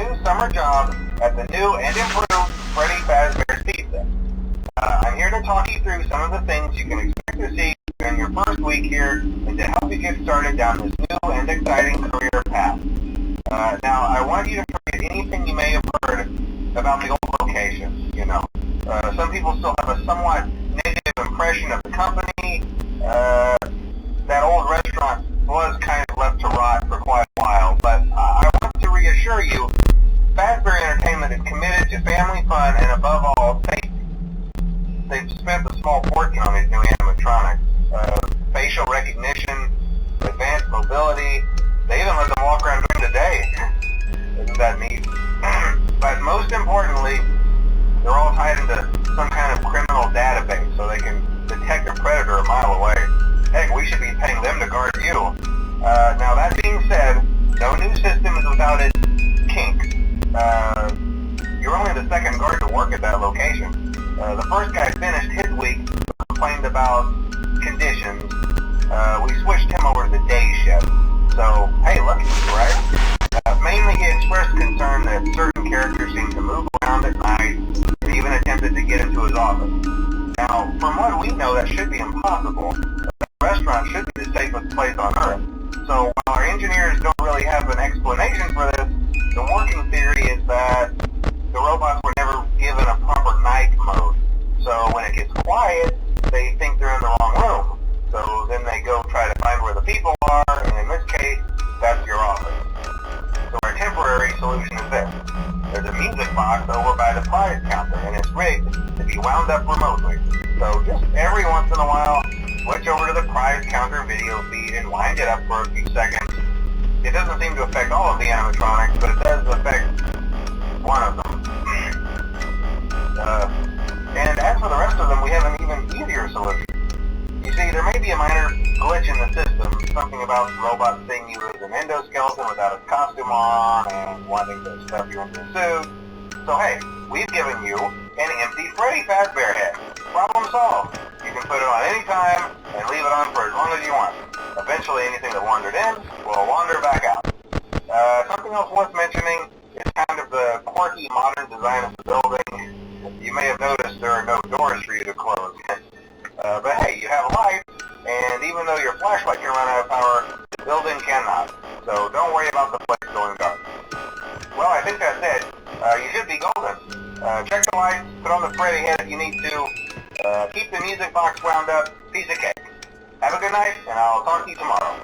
new summer job at the new and improved Freddy Fazbear's Pizza. I'm here to talk you through some of the things you can expect to see in your first week here and to help you get started down this new and exciting career path. Now, I want you to forget anything you may have heard about the old location. Some people still have a somewhat negative impression of the company. That old restaurant was kind of left to rot for quite a while, but I want to reassure you, Fazbear Entertainment is committed to family fun and above all, safety. They've spent a small fortune on these new animatronics. Facial recognition, advanced mobility, they even let them walk around during the day. Isn't that neat? But most importantly, they're all tied into some kind of criminal database so they can detect a predator a mile away. Heck, we should be paying them to guard you. Now that being said, no new system is without its kinks. You're only the second guard to work at that location. The first guy finished his week, complained about conditions. We switched him over to the day shift. So, hey, lucky you, right? Mainly he expressed concern that certain characters seem to move around at night and even attempted to get into his office. Now, from what we know, that should be impossible. The restaurant should be the safest place on Earth. So while our engineers don't really have an explanation for this, the working theory is that the robots were never given a proper night mode. So when it gets quiet, they think they're in the wrong room. So then they go try to find where the people are, and in this case, that's your office. So our temporary solution is this. There's a music box over by the prize counter, and it's rigged to be wound up remotely. So just every once in a while, switch over to the prize counter video feed and wind it up for a few seconds. It doesn't seem to affect all of the animatronics, but it does affect one of them. And as for the rest of them, we have an even easier solution. You see, there may be a minor glitch in the system, something about robots seeing you as an endoskeleton without a costume on and wanting to stuff you into a suit. So hey, we've given you an empty Freddy Fazbear head. Problem solved. You can put it on any time and leave it on for as long as you want. Eventually anything that wandered in will wander back out. Something else worth mentioning is kind of the quirky modern design of the building. You may have noticed there are no doors for you to close. But hey, you have lights, and even though your flashlight can run out of power, the building cannot. So don't worry about the place going dark. Well, I think that's it. You should be golden. Check the lights, put on the Freddy head if you need to. Keep the music box wound up. Piece of cake. Have a good night, and I'll talk to you tomorrow.